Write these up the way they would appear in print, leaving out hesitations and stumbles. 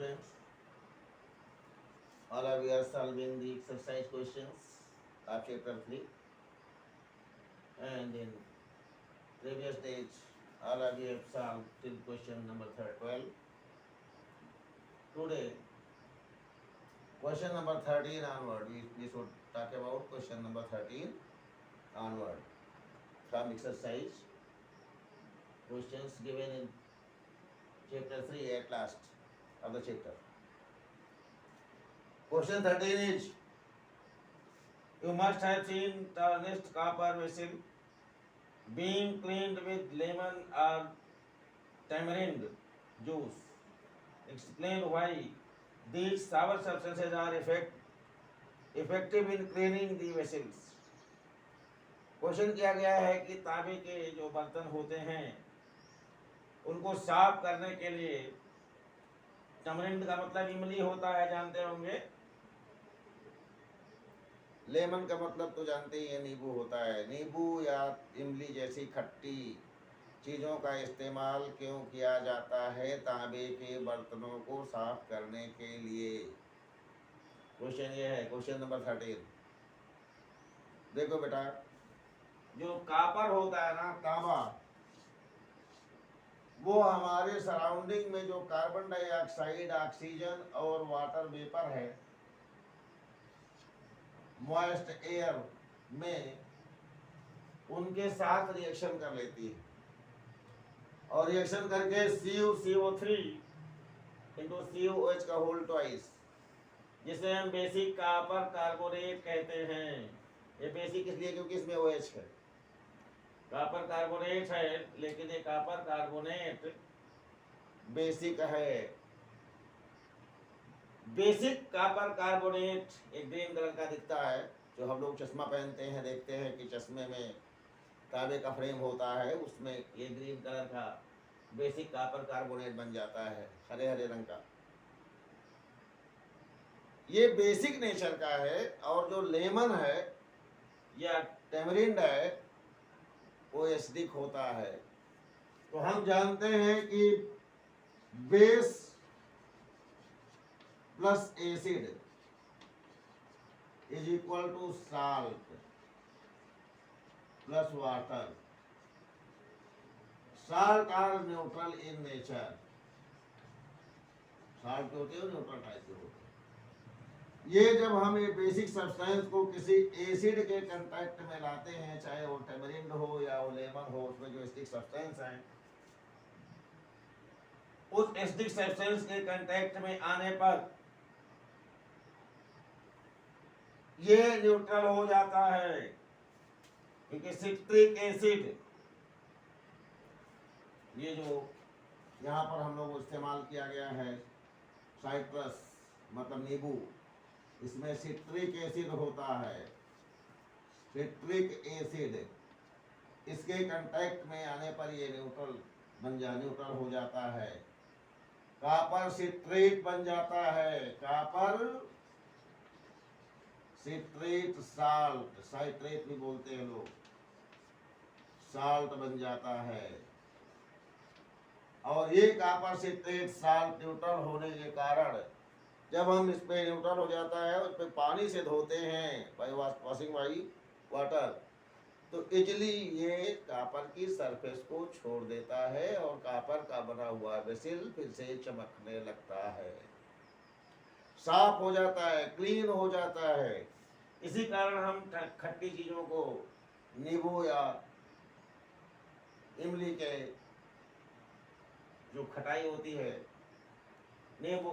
students. All of you are solving the exercise questions of chapter 3. And in previous days, all of you have solved till question number 12. Today, question number 13 onward, we should talk about question number 13 onward from exercise questions given in chapter 3 at last of the chapter. Question 13 is, you must have seen tarnished copper vessel being cleaned with lemon or tamarind juice. Explain why these sour substances are effective in cleaning the vessels. Question किया गया है कि तांबे के जो बर्तन होते हैं उनको साफ करने के लिए टमरिंड का मतलब इमली होता है, जानते होंगे। लेमन का मतलब तो जानते ही है, नींबू होता है। नींबू या इमली जैसी खट्टी चीज़ों का इस्तेमाल क्यों किया जाता है तांबे के बर्तनों को साफ करने के लिए? क्वेश्चन ये है, क्वेश्चन नंबर 13। देखो बेटा, जो कॉपर होता है ना, तांबा, वो हमारे सराउंडिंग में जो कार्बन डाइऑक्साइड, ऑक्सीजन और वाटर वेपर है, मॉइस्ट एयर में, उनके साथ रिएक्शन कर लेती है और रिएक्शन करके CuCO3 इंटू COH का होल ट्वाइस, जिसे हम बेसिक कॉपर कार्बोनेट कहते हैं। ये बेसिक इसलिए क्योंकि इसमें OH है, कॉपर कार्बोनेट है, लेकिन ये कॉपर कार्बोनेट बेसिक है। बेसिक कॉपर कार्बोनेट एक ग्रीन कलर का दिखता है। जो हम लोग चश्मा पहनते हैं, देखते हैं कि चश्मे में तांबे का फ्रेम होता है, उसमें ये ग्रीन कलर का बेसिक कॉपर कार्बोनेट बन जाता है, हरे हरे रंग का। ये बेसिक नेचर का है। और जो लेमन है या टेमरिंड है वो एसिडिक होता है। तो हम जानते हैं कि base plus acid is equal to salt plus water. Salt are neutral in nature. Salt होते हो न्यूट्रल टाइप के होते हैं। ये जब हम ये बेसिक सब्सटेंस को किसी एसिड के कांटेक्ट में लाते हैं, चाहे वो टेमरिंड हो या वो लेमन हो, उसमें जो एसिडिक सब्सटेंस है, उस एसिडिक सब्सटेंस के कांटेक्ट में आने पर ये न्यूट्रल हो जाता है, क्योंकि सिट्रिक एसिड, ये जो यहाँ पर हम लोग इस्तेमाल किया गया है, साइट्रस मतलब नींबू, इसमें सिट्रिक एसिड होता है। सिट्रिक एसिड इसके कांटेक्ट में आने पर ये न्यूट्रल हो जाता है। कॉपर सिट्रेट बन जाता है। कॉपर सिट्रेट साल्ट, साइट्रेट भी बोलते हैं लोग, साल्ट बन जाता है। और ये कॉपर सिट्रेट साल्ट न्यूट्रल होने के कारण जब हम इस पे न्यूट्रल हो जाता है, उस पे पानी से धोते हैं बाय वॉशिंग बाई वाटर, तो इजली ये कॉपर की सरफेस को छोड़ देता है और कॉपर का बना हुआ वेसल फिर से चमकने लगता है, साफ हो जाता है, क्लीन हो जाता है। इसी कारण हम खट्टी चीज़ों को नींबू या इमली के जो खटाई होती है, नींबू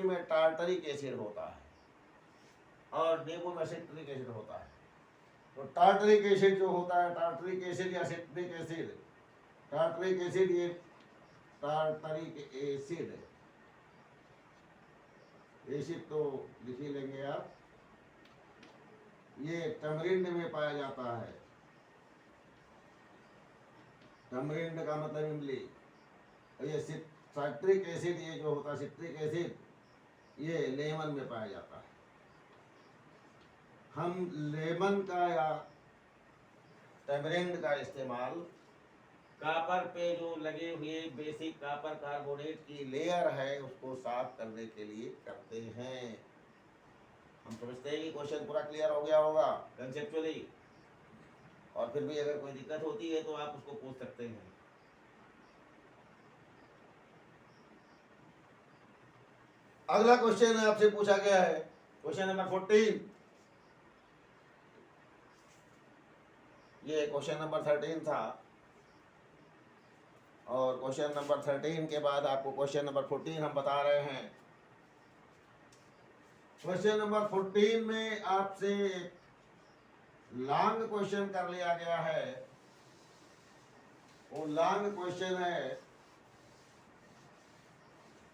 में टार्टरिक एसिड होता है और नींबू में सिट्रिक एसिड होता है। तो टार्टरिक एसिड जो होता है, टार्टरिक एसिड या सिट्रिक एसिड, टार्टरिक एसिड, ये टार्टरिक एसिड तो लिख ही लेंगे आप, ये टमरिंड में पाया जाता है। टमरिंड का मतलब इमली। ये सिट्रिक एसिड, ये जो होता है सिट्रिक एसिड, ये लेमन में पाया जाता है। हम लेमन का या टैमरिंड का इस्तेमाल कॉपर पे जो लगे हुए बेसिक कॉपर कार्बोनेट की लेयर है उसको साफ करने के लिए करते हैं। हम समझते हैं कि क्वेश्चन पूरा क्लियर हो गया होगा कंसेप्चुअली, और फिर भी अगर कोई दिक्कत होती है तो आप उसको पूछ सकते हैं। अगला क्वेश्चन आपसे पूछा गया है क्वेश्चन नंबर 14। ये क्वेश्चन नंबर 13 था, और क्वेश्चन नंबर 13 के बाद आपको क्वेश्चन नंबर 14 हम बता रहे हैं। क्वेश्चन नंबर 14 में आपसे लॉन्ग क्वेश्चन कर लिया गया है। वो लॉन्ग क्वेश्चन है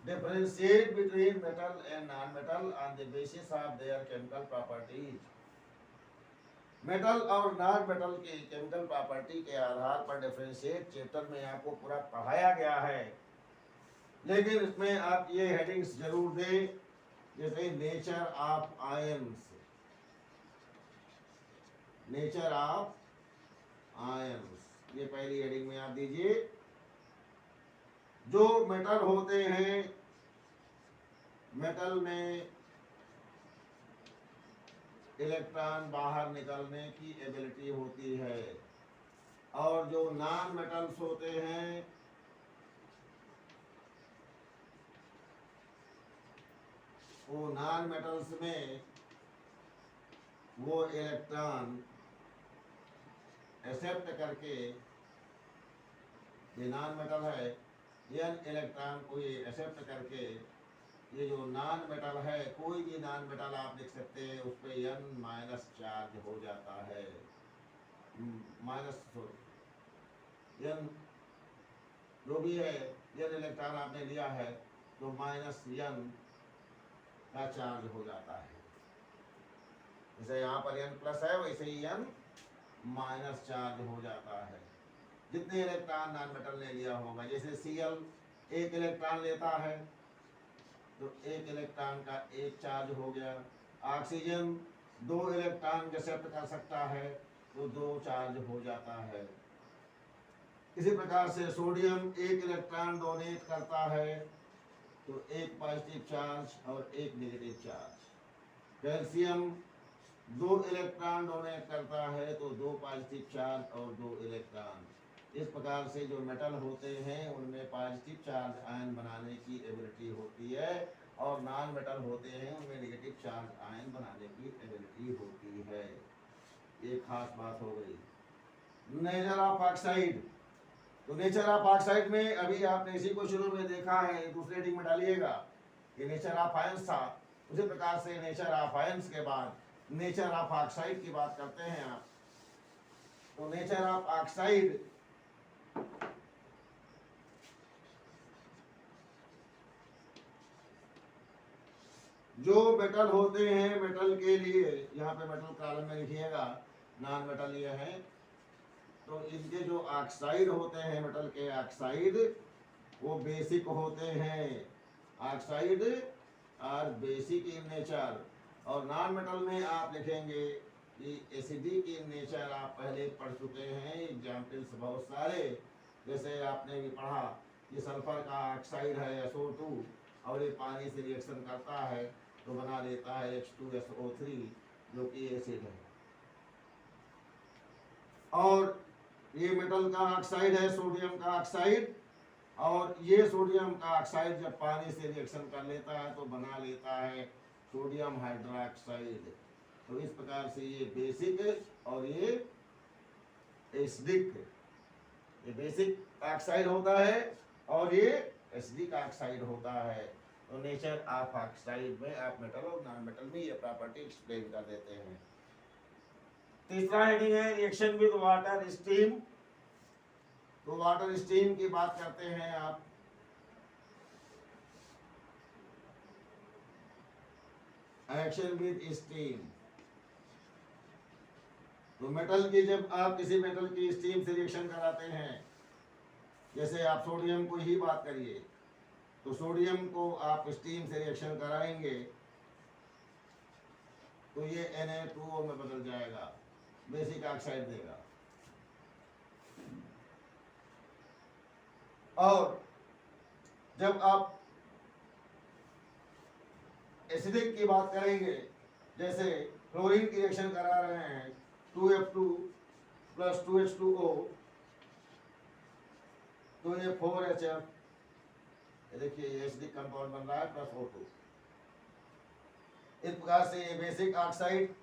differentiate between metal and non metal on the basis of their chemical properties. Metal और नॉन मेटल की केमिकल प्रॉपर्टी के आधार पर डिफरेंशिएट चैप्टर में आपको पूरा पढ़ाया गया है, लेकिन इसमें आप ये हेडिंग्स जरूर दें, जैसे nature of ions, nature of ions, ये पहली हेडिंग में आप दीजिए। जो मेटल होते हैं, मेटल में इलेक्ट्रॉन बाहर निकलने की एबिलिटी होती है, और जो नॉन मेटल्स होते हैं वो नॉन मेटल्स में वो इलेक्ट्रॉन एक्सेप्ट करके, ये नॉन मेटल है, एन इलेक्ट्रॉन को ये एक्सेप्ट करके, ये जो नॉन मेटल है, कोई भी नॉन मेटल आप लिख सकते हैं, उस पर एन माइनस चार्ज हो जाता है, माइनस एन जो भी है, एन इलेक्ट्रॉन आपने लिया है तो माइनस एन का चार्ज हो जाता है। जैसे यहाँ पर एन प्लस है वैसे ही एन माइनस चार्ज हो जाता है जितने इलेक्ट्रॉन नॉन मेटल ने लिया होगा। जैसे Cl एक इलेक्ट्रॉन लेता है तो एक इलेक्ट्रॉन का एक चार्ज हो गया। ऑक्सीजन 2 इलेक्ट्रॉन एक्सेप्ट कर सकता है तो 2 चार्ज हो जाता है। इसी प्रकार से सोडियम एक इलेक्ट्रॉन डोनेट करता है तो एक पॉजिटिव चार्ज और एक negative charge. Calcium 2 electron donate करता है तो 2 पॉजिटिव चार्ज और 2 इलेक्ट्रॉन। इस प्रकार से जो मेटल होते हैं उनमें पॉजिटिव चार्ज आयन बनाने की एबिलिटी होती है, और नॉन मेटल होते हैं उनमें नेगेटिव चार्ज आयन बनाने की एबिलिटी होती है। ये खास बात हो गई। नेचर ऑफ ऑक्साइड, तो नेचर ऑफ ऑक्साइड में अभी आपने इसी को शुरू में देखा है, दूसरे हेडिंग में डालिएगा कि नेचर ऑफ आयंस था। उसी प्रकार से नेचर ऑफ आयंस के बाद नेचर ऑफ ऑक्साइड की बात करते हैं आप। तो नेचर ऑफ ऑक्साइड जो मेटल होते हैं, मेटल के लिए यहाँ पे मेटल कॉलम में लिखिएगा, नॉन मेटल ये है, तो इनके जो ऑक्साइड होते हैं मेटल के ऑक्साइड वो बेसिक होते हैं। ऑक्साइड और बेसिक इन नेचर। और नॉन मेटल में आप लिखेंगे कि एसिडिक इन नेचर। आप पहले पढ़ चुके हैं एग्जाम्पल्स बहुत सारे, जैसे आपने भी पढ़ा कि सल्फर का ऑक्साइड है SO2 और ये पानी से रिएक्शन करता है तो बना देता है H2SO3 जो कि एसिड है। और ये मेटल का ऑक्साइड है सोडियम का ऑक्साइड, और ये सोडियम का ऑक्साइड जब पानी से रिएक्शन कर लेता है तो बना लेता है सोडियम हाइड्रोक्साइड। तो इस प्रकार से ये बेसिक और ये एसिडिक, ये बेसिक ऑक्साइड होता है और ये एसिडिक ऑक्साइड होता है। तो नेचर ऑफ ऑक्साइड में आप मेटल और नॉन मेटल में ये प्रॉपर्टी एक्सप्लेन कर देते हैं। तीसरा हेडिंग है रिएक्शन विद वाटर स्टीम। तो वाटर स्टीम की बात करते हैं आप। एक्शन विद स्टीम, तो मेटल की जब आप किसी मेटल की स्टीम से रिएक्शन कराते हैं, जैसे आप सोडियम को ही बात करिए, तो सोडियम को आप स्टीम से रिएक्शन कराएंगे तो ये Na2O में बदल जाएगा, बेसिक ऑक्साइड देगा। और जब आप एसिडिक की बात करेंगे, जैसे क्लोरीन की रिएक्शन करा रहे हैं 2F2 प्लस 2H2O, तो ये 4HF, देखिए ये एसिडिक कंपाउंड बन रहा है प्लस O2। इस प्रकार से ये बेसिक ऑक्साइड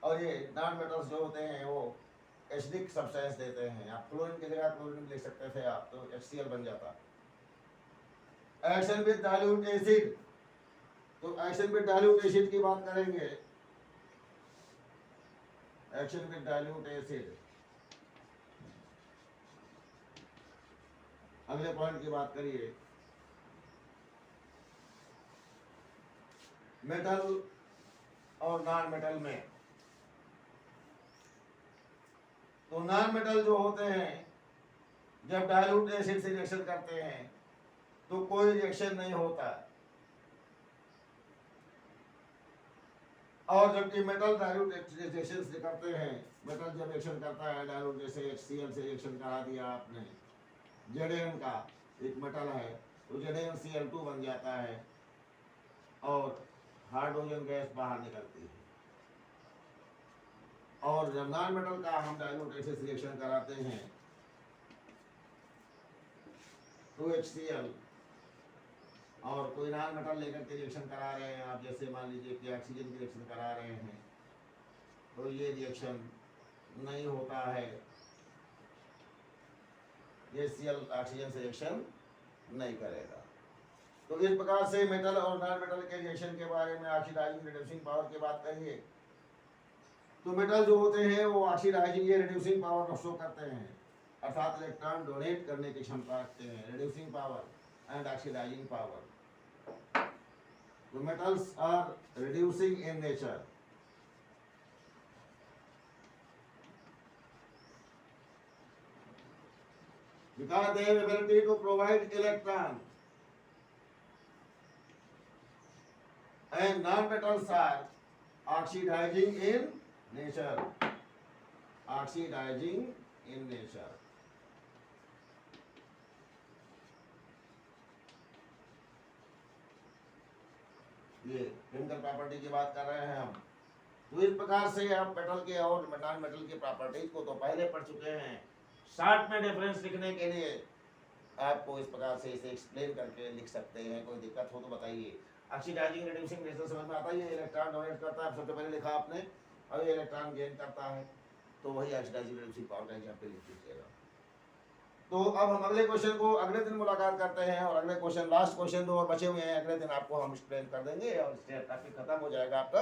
और ये नॉन मेटल्स जो होते हैं वो एसिडिक सब्सटेंस देते हैं। आप क्लोरीन की जगह क्लोरीन लिख सकते थे आप, तो HCl बन जाता। एक्शन विद डाइल्यूट एसिड, तो एक्शन विद डाइल्यूट एसिड की बात करेंगे। एक्शन विद डाइल्यूट एसिड, अगले पॉइंट की बात करिए। मेटल और नॉन मेटल में, तो नॉन मेटल जो होते हैं जब डाइल्यूट एसिड से रिएक्शन करते हैं तो कोई रिएक्शन नहीं होता, और जबकि मेटल डाइल्यूट रिएक्शन से करते हैं, मेटल जब रिएक्शन करता है डाइल्यूट, जैसे HCl से रिएक्शन करा दिया आपने, Zn का एक मेटल है तो ZnCl2 बन जाता है और हाइड्रोजन गैस बाहर निकलती है। और जब नॉन मेटल का हम डाइल्यूट एसिड से रिएक्शन कराते हैं 2HCl और कोई नॉन मेटल लेकर के रिएक्शन करा रहे हैं आप, जैसे मान लीजिए कि ऑक्सीजन की रिएक्शन करा रहे हैं, तो ये रिएक्शन नहीं होता है, ये Cl ऑक्सीजन से रिएक्शन नहीं करेगा। तो इस प्रकार से मेटल और नॉन मेटल के रिएक्शन के बारे में, ऑक्सीडाइजिंग रिड्यूसिंग पावर की बात करिए, तो मेटल जो होते हैं वो ऑक्सीडाइजिंग या रिड्यूसिंग पावर को शो करते हैं, अर्थात इलेक्ट्रॉन डोनेट करने की क्षमता रखते हैं, reducing power and oxidising power. The metals are reducing in nature. Because they have ability to provide electron. And non-metals are oxidizing in nature. Oxidizing in nature. ये केमिकल प्रॉपर्टी की बात कर रहे हैं हम। तो इस प्रकार से आप मेटल के और नॉन मेटल के प्रॉपर्टीज को तो पहले पढ़ चुके हैं। शॉर्ट में डिफरेंस लिखने के लिए आपको इस प्रकार से इसे एक्सप्लेन करके लिख सकते हैं। कोई दिक्कत हो तो बताइए। ऑक्सीडाइजिंग रिड्यूसिंग नेचर समझ में आता है। ये इलेक्ट्रॉन डोनेट करता है, सबसे पहले लिखा आपने, और ये इलेक्ट्रॉन गेन करता है, तो वही ऑक्सीडाइजिंग रिड्यूसिंग पावर का एग्जांपल लिख दीजिएगा। तो अब हम अगले क्वेश्चन को अगले दिन मुलाकात करते हैं, और अगले क्वेश्चन, लास्ट क्वेश्चन 2 और बचे हुए हैं, अगले दिन आपको हम एक्सप्लेन कर देंगे और इससे टॉपिक खत्म हो जाएगा आपका,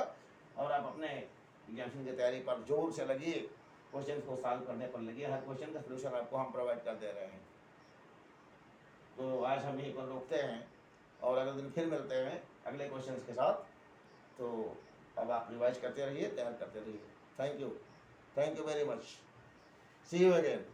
और आप अपने एग्जामिनेशन की तैयारी पर जोर से लगिए, क्वेश्चन को सॉल्व करने पर लगिए। हर क्वेश्चन का सोल्यूशन आपको हम प्रोवाइड कर दे रहे हैं। तो आज हम यहीं पर रोकते हैं और अगले दिन फिर मिलते हैं अगले क्वेश्चन के साथ। तो अब आप रिवाइज करते रहिए, तैयार करते रहिए। Thank you very much, see you again.